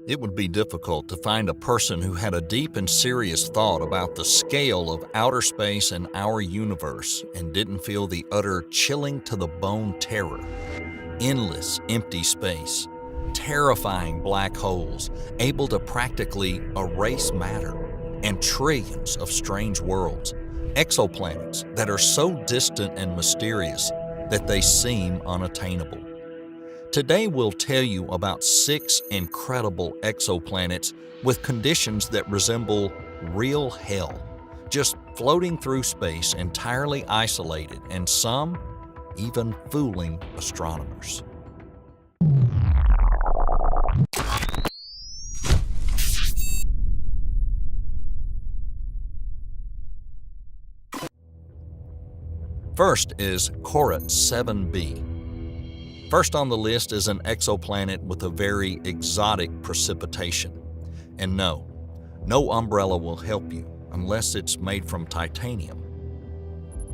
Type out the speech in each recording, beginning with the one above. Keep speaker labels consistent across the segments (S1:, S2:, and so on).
S1: It would be difficult to find a person who had a deep and serious thought about the scale of outer space and our universe and didn't feel the utter chilling to the bone terror. Endless empty space, terrifying black holes able to practically erase matter, and trillions of strange worlds, exoplanets that are so distant and mysterious that they seem unattainable. Today we'll tell you about 6 incredible exoplanets with conditions that resemble real hell, just floating through space entirely isolated, and some even fooling astronomers. First is Horrifying 7b. First on the list is an exoplanet with a very exotic precipitation. And no umbrella will help you unless it's made from titanium.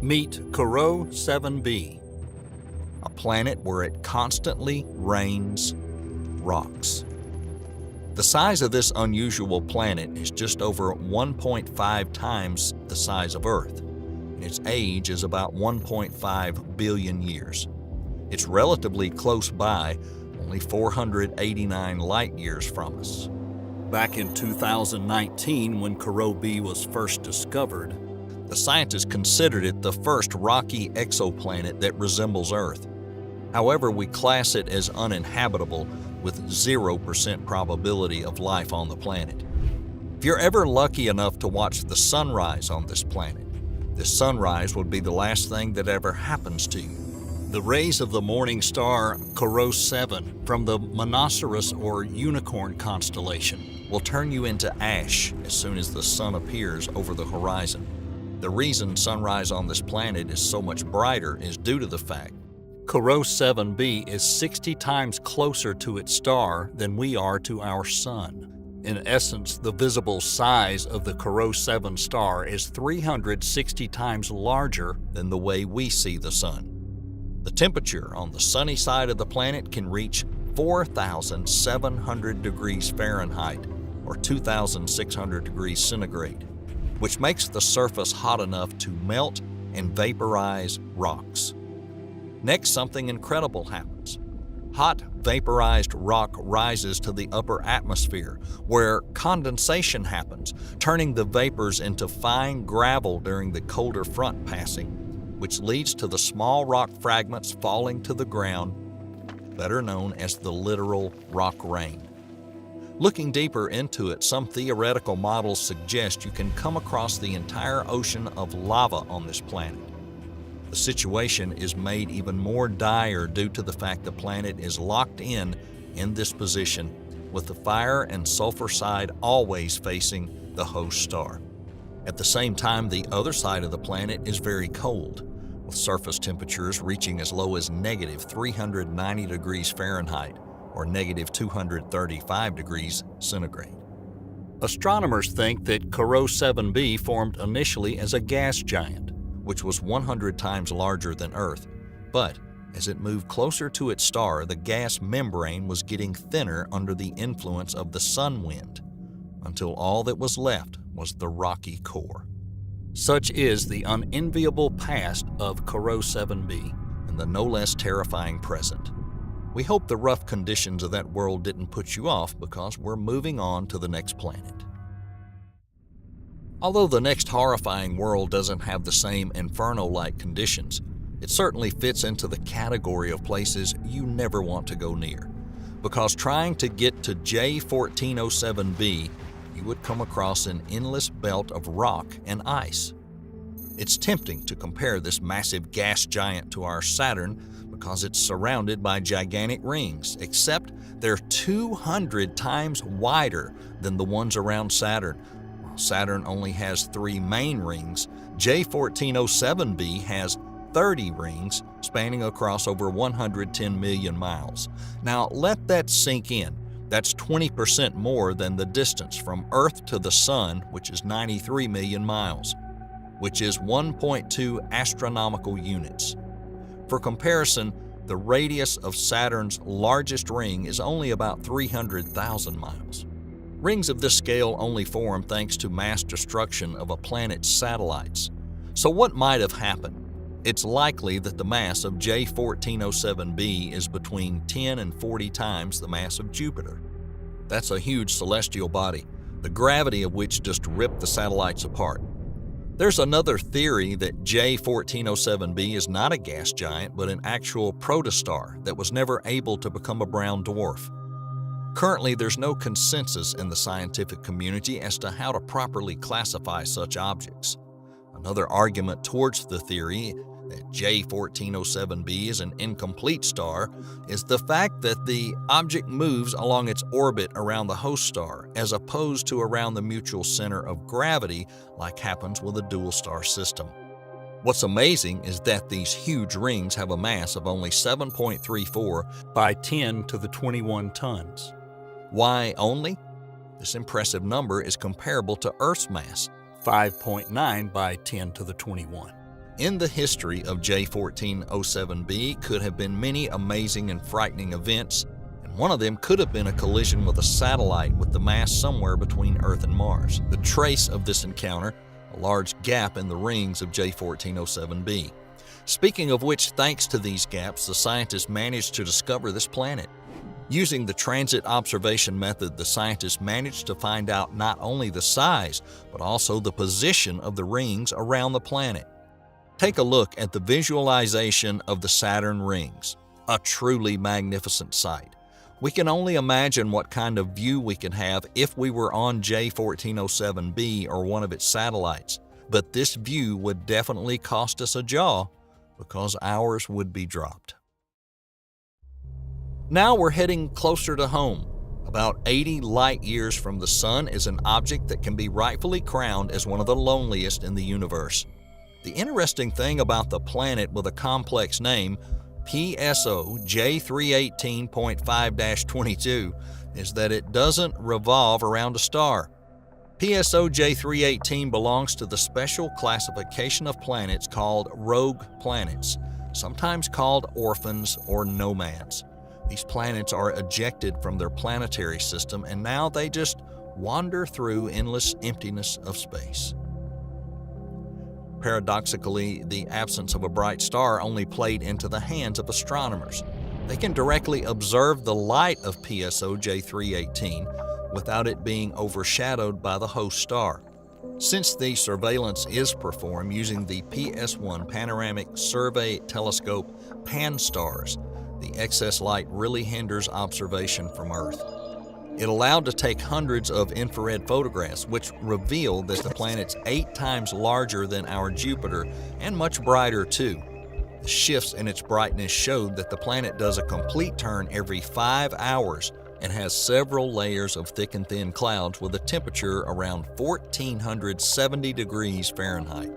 S1: Meet Horrifying 7b, a planet where it constantly rains rocks. The size of this unusual planet is just over 1.5 times the size of Earth, and its age is about 1.5 billion years. It's relatively close by, only 489 light years from us. Back in 2019, when Horrifying b was first discovered, the scientists considered it the first rocky exoplanet that resembles Earth. However, we class it as uninhabitable with 0% probability of life on the planet. If you're ever lucky enough to watch the sunrise on this planet, this sunrise would be the last thing that ever happens to you. The rays of the morning star Horrifying 7 from the Monoceros or Unicorn constellation will turn you into ash as soon as the sun appears over the horizon. The reason sunrise on this planet is so much brighter is due to the fact Horrifying 7b is 60 times closer to its star than we are to our sun. In essence, the visible size of the Horrifying 7 star is 360 times larger than the way we see the sun. The temperature on the sunny side of the planet can reach 4,700 degrees Fahrenheit or 2,600 degrees centigrade, which makes the surface hot enough to melt and vaporize rocks. Next, something incredible happens. Hot, vaporized rock rises to the upper atmosphere, where condensation happens, turning the vapors into fine gravel during the colder front passing, which leads to the small rock fragments falling to the ground, better known as the literal rock rain. Looking deeper into it, some theoretical models suggest you can come across the entire ocean of lava on this planet. The situation is made even more dire due to the fact the planet is locked in this position, with the fire and sulfur side always facing the host star. At the same time, the other side of the planet is very cold, with surface temperatures reaching as low as negative 390 degrees Fahrenheit or negative 235 degrees centigrade. Astronomers think that Horrifying 7b formed initially as a gas giant, which was 100 times larger than Earth, but as it moved closer to its star, the gas membrane was getting thinner under the influence of the sun wind, until all that was left was the rocky core. Such is the unenviable past of Horrifying 7b and the no less terrifying present. We hope the rough conditions of that world didn't put you off, because we're moving on to the next planet. Although the next horrifying world doesn't have the same inferno-like conditions, it certainly fits into the category of places you never want to go near, because trying to get to J1407b, you would come across an endless belt of rock and ice. It's tempting to compare this massive gas giant to our Saturn because it's surrounded by gigantic rings, except they're 200 times wider than the ones around Saturn. While Saturn only has 3 main rings, J1407b has 30 rings spanning across over 110 million miles. Now let that sink in. That's 20% more than the distance from Earth to the Sun, which is 93 million miles, which is 1.2 astronomical units. For comparison, The radius of Saturn's largest ring is only about 300,000 miles. Rings of this scale only form thanks to mass destruction of a planet's satellites. So what might have happened? It's likely that the mass of J1407b is between 10 and 40 times the mass of Jupiter. That's a huge celestial body, the gravity of which just ripped the satellites apart. There's another theory that J1407b is not a gas giant but an actual protostar that was never able to become a brown dwarf. Currently, there's no consensus in the scientific community as to how to properly classify such objects. Another argument towards the theory that J1407b is an incomplete star is the fact that the object moves along its orbit around the host star as opposed to around the mutual center of gravity like happens with a dual star system. What's amazing is that these huge rings have a mass of only 7.34 by 10 to the 21 tons. Why only? This impressive number is comparable to Earth's mass, 5.9 by 10 to the 21. In the history of J1407b could have been many amazing and frightening events, and one of them could have been a collision with a satellite with the mass somewhere between Earth and Mars. The trace of this encounter, a large gap in the rings of J1407b. Speaking of which, thanks to these gaps, the scientists managed to discover this planet. Using the transit observation method, the scientists managed to find out not only the size, but also the position of the rings around the planet. Take a look at the visualization of the Saturn rings, a truly magnificent sight. We can only imagine what kind of view we could have if we were on J1407b or one of its satellites, but this view would definitely cost us a jaw because ours would be dropped. Now we're heading closer to home. About 80 light years from the Sun is an object that can be rightfully crowned as one of the loneliest in the universe. The interesting thing about the planet with a complex name, PSO J318.5-22, is that it doesn't revolve around a star. PSO J318 belongs to the special classification of planets called rogue planets, sometimes called orphans or nomads. These planets are ejected from their planetary system and now they just wander through endless emptiness of space. Paradoxically, the absence of a bright star only played into the hands of astronomers. They can directly observe the light of PSO J318 without it being overshadowed by the host star. Since the surveillance is performed using the PS1 Panoramic Survey Telescope pan-stars, the excess light really hinders observation from Earth. It allowed to take hundreds of infrared photographs, which reveal that the planet's 8 times larger than our Jupiter and much brighter too. The shifts in its brightness showed that the planet does a complete turn every 5 hours and has several layers of thick and thin clouds with a temperature around 1470 degrees Fahrenheit.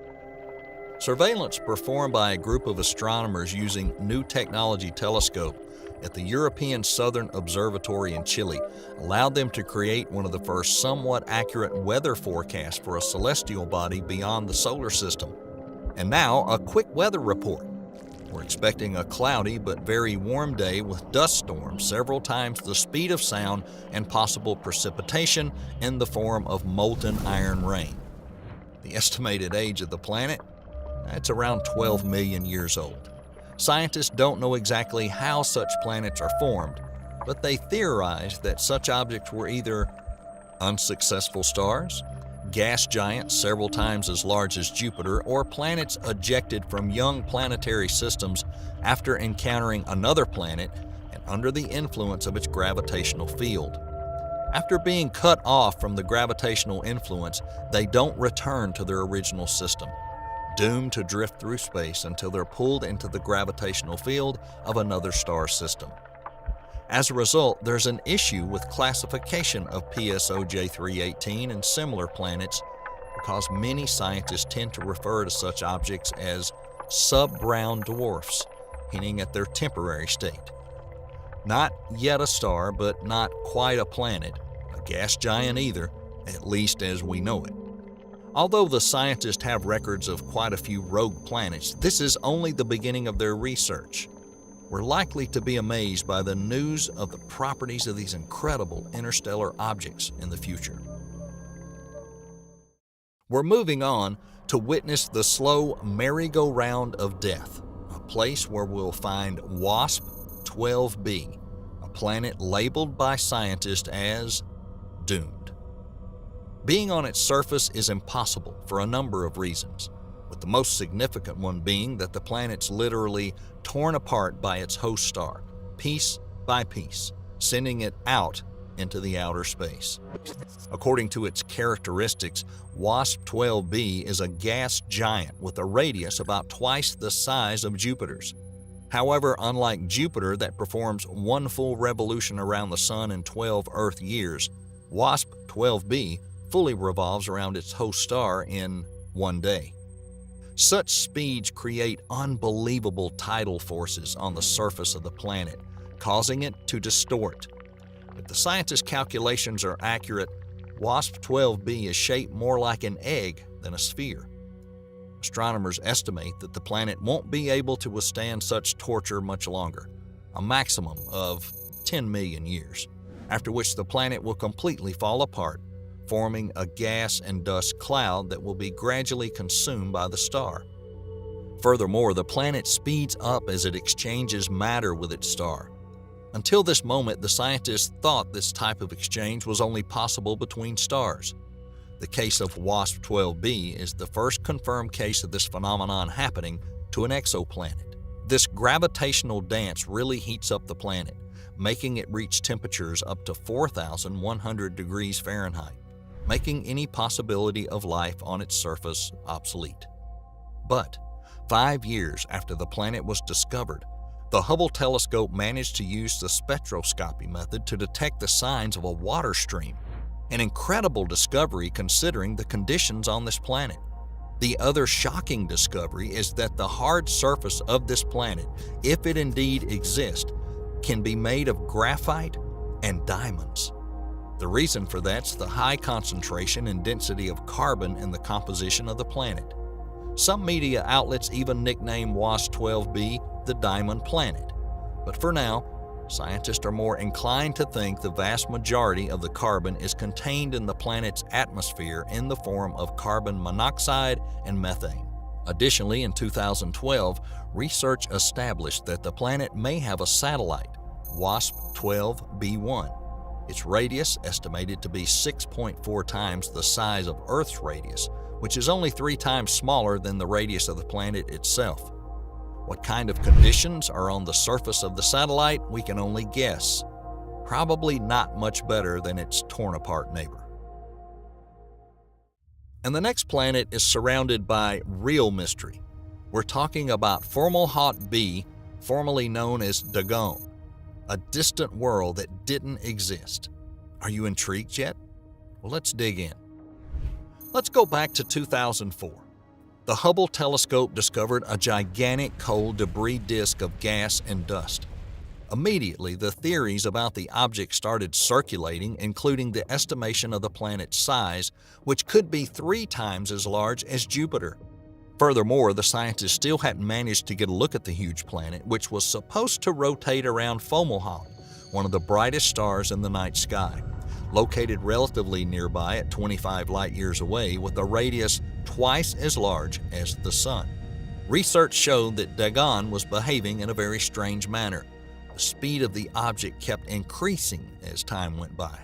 S1: Surveillance performed by a group of astronomers using New Technology Telescope at the European Southern Observatory in Chile allowed them to create one of the first somewhat accurate weather forecasts for a celestial body beyond the solar system. And now, a quick weather report. We're expecting a cloudy but very warm day with dust storms several times the speed of sound and possible precipitation in the form of molten iron rain. The estimated age of the planet? It's around 12 million years old. Scientists don't know exactly how such planets are formed, but they theorize that such objects were either unsuccessful stars, gas giants several times as large as Jupiter, or planets ejected from young planetary systems after encountering another planet and under the influence of its gravitational field. After being cut off from the gravitational influence, they don't return to their original system, doomed to drift through space until they're pulled into the gravitational field of another star system. As a result, there's an issue with classification of PSO J318 and similar planets because many scientists tend to refer to such objects as sub-brown dwarfs, hinting at their temporary state. Not yet a star, but not quite a planet, a gas giant either, at least as we know it. Although the scientists have records of quite a few rogue planets, this is only the beginning of their research. we're likely to be amazed by the news of the properties of these incredible interstellar objects in the future. We're moving on to witness the slow merry-go-round of death, a place where we'll find WASP 12b, a planet labeled by scientists as doomed. Being on its surface is impossible for a number of reasons, with the most significant one being that the planet's literally torn apart by its host star, piece by piece, sending it out into the outer space. According to its characteristics, WASP 12b is a gas giant with a radius about twice the size of Jupiter's. However, unlike Jupiter that performs one full revolution around the Sun in 12 Earth years, WASP 12b fully revolves around its host star in 1 day. Such speeds create unbelievable tidal forces on the surface of the planet, causing it to distort. If the scientists' calculations are accurate, WASP 12b is shaped more like an egg than a sphere. Astronomers estimate that the planet won't be able to withstand such torture much longer, a maximum of 10 million years, after which the planet will completely fall apart, forming a gas and dust cloud that will be gradually consumed by the star. Furthermore, the planet speeds up as it exchanges matter with its star. Until this moment, the scientists thought this type of exchange was only possible between stars. The case of WASP 12b is the first confirmed case of this phenomenon happening to an exoplanet. This gravitational dance really heats up the planet, making it reach temperatures up to 4,100 degrees Fahrenheit, making any possibility of life on its surface obsolete. But 5 years after the planet was discovered, the Hubble telescope managed to use the spectroscopy method to detect the signs of a water stream, an incredible discovery considering the conditions on this planet. The other shocking discovery is that the hard surface of this planet, if it indeed exists, can be made of graphite and diamonds. The reason for that's the high concentration and density of carbon in the composition of the planet. Some media outlets even nickname WASP 12b the Diamond Planet. But for now, scientists are more inclined to think the vast majority of the carbon is contained in the planet's atmosphere in the form of carbon monoxide and methane. Additionally, in 2012, research established that the planet may have a satellite, WASP 12b1. Its radius estimated to be 6.4 times the size of Earth's radius, which is only 3 times smaller than the radius of the planet itself. What kind of conditions are on the surface of the satellite, we can only guess. Probably not much better than its torn-apart neighbor. And the next planet is surrounded by real mystery. We're talking about Fomalhaut b, formerly known as Dagon, a distant world that didn't exist. Are you intrigued yet? Well, let's dig in. Let's go back to 2004. The Hubble telescope discovered a gigantic cold debris disk of gas and dust. Immediately, the theories about the object started circulating, including the estimation of the planet's size, which could be 3 times as large as Jupiter. Furthermore, the scientists still hadn't managed to get a look at the huge planet, which was supposed to rotate around Fomalhaut, one of the brightest stars in the night sky, located relatively nearby at 25 light-years away with a radius twice as large as the Sun. Research showed that Dagon was behaving in a very strange manner. The speed of the object kept increasing as time went by.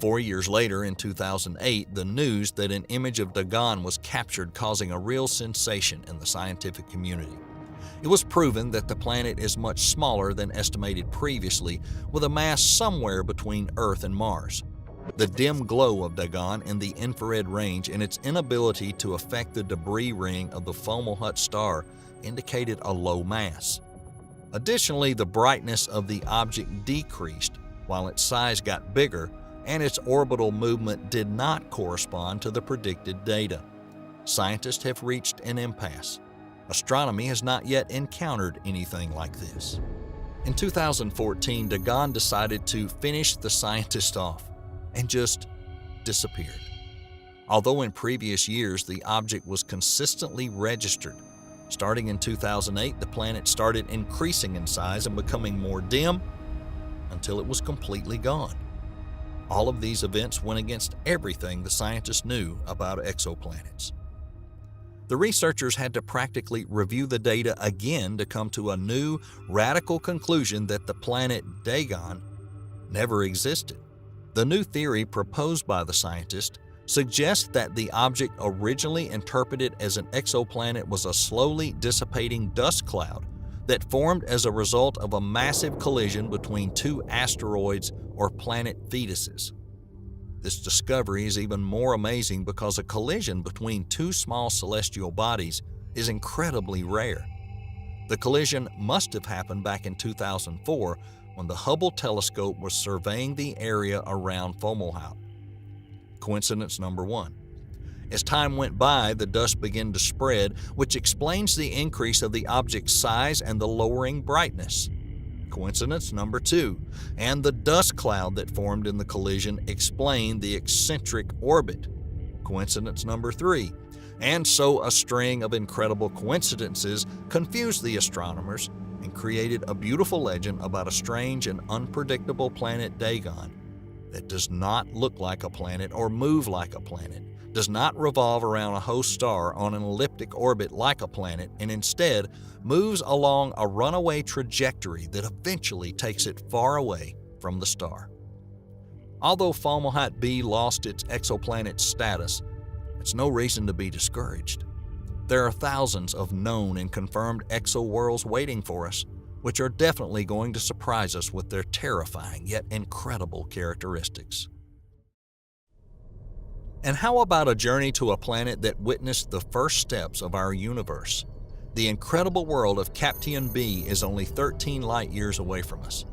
S1: 4 years later, in 2008, the news that an image of Dagon was captured causing a real sensation in the scientific community. It was proven that the planet is much smaller than estimated previously, with a mass somewhere between Earth and Mars. The dim glow of Dagon in the infrared range and its inability to affect the debris ring of the Fomalhaut star indicated a low mass. Additionally, the brightness of the object decreased while its size got bigger, and its orbital movement did not correspond to the predicted data. Scientists have reached an impasse. Astronomy has not yet encountered anything like this. In 2014, Dagon decided to finish the scientists off and just disappeared. Although in previous years the object was consistently registered, Starting in 2008, the planet started increasing in size and becoming more dim until it was completely gone. All of these events went against everything the scientists knew about exoplanets. The researchers had to practically review the data again to come to a new, radical conclusion that the planet Dagon never existed. The new theory proposed by the scientists suggests that the object originally interpreted as an exoplanet was a slowly dissipating dust cloud that formed as a result of a massive collision between two asteroids or planet fetuses. This discovery is even more amazing because a collision between two small celestial bodies is incredibly rare. The collision must have happened back in 2004 when the Hubble telescope was surveying the area around Fomalhaut. Coincidence number 1. As time went by, the dust began to spread, which explains the increase of the object's size and the lowering brightness. Coincidence number 2. And the dust cloud that formed in the collision explained the eccentric orbit. Coincidence number 3. And so a string of incredible coincidences confused the astronomers and created a beautiful legend about a strange and unpredictable planet Dagon that does not look like a planet or move like a planet, does not revolve around a host star on an elliptic orbit like a planet, and instead moves along a runaway trajectory that eventually takes it far away from the star. Although Fomalhaut b lost its exoplanet status, it's no reason to be discouraged. There are thousands of known and confirmed exoworlds waiting for us, which are definitely going to surprise us with their terrifying yet incredible characteristics. And how about a journey to a planet that witnessed the first steps of our universe? The incredible world of Captain B is only 13 light years away from us,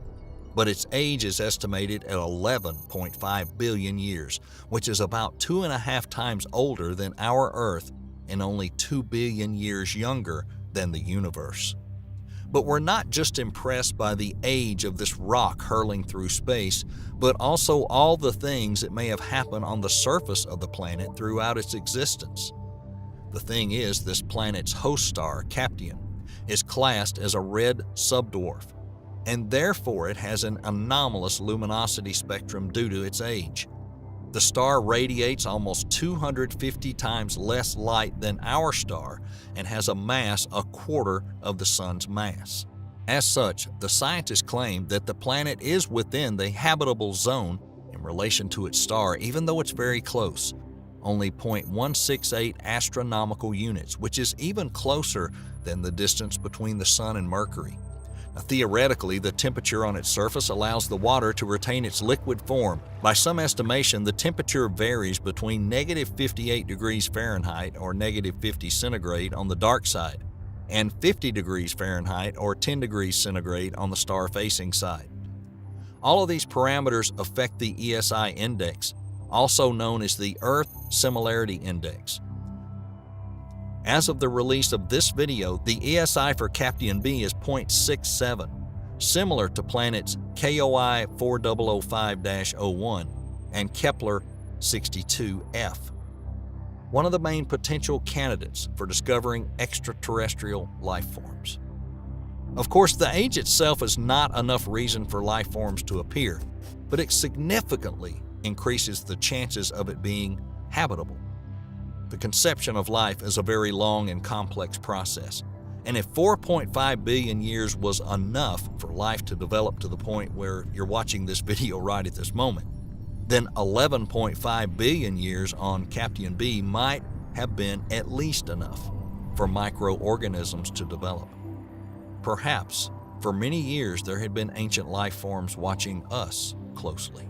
S1: but its age is estimated at 11.5 billion years, which is about 2.5 times older than our Earth and only 2 billion years younger than the universe. But we're not just impressed by the age of this rock hurling through space, but also all the things that may have happened on the surface of the planet throughout its existence. The thing is, this planet's host star, Captain, is classed as a red subdwarf, and therefore it has an anomalous luminosity spectrum due to its age. The star radiates almost 250 times less light than our star and has a mass a quarter of the Sun's mass. As such, the scientists claim that the planet is within the habitable zone in relation to its star, even though it's very close, only 0.168 astronomical units, which is even closer than the distance between the Sun and Mercury. Now, theoretically, the temperature on its surface allows the water to retain its liquid form. By some estimation, the temperature varies between negative 58 degrees Fahrenheit or negative 50 centigrade on the dark side and 50 degrees Fahrenheit or 10 degrees centigrade on the star-facing side. All of these parameters affect the ESI index, also known as the Earth Similarity Index. As of the release of this video, the ESI for Captain B is 0.67, similar to planets KOI 4005-01 and Kepler 62f, one of the main potential candidates for discovering extraterrestrial life forms. Of course, the age itself is not enough reason for life forms to appear, but it significantly increases the chances of it being habitable. The conception of life is a very long and complex process, and if 4.5 billion years was enough for life to develop to the point where you're watching this video right at this moment, then 11.5 billion years on Captain B might have been at least enough for microorganisms to develop. Perhaps, for many years there had been ancient life forms watching us closely.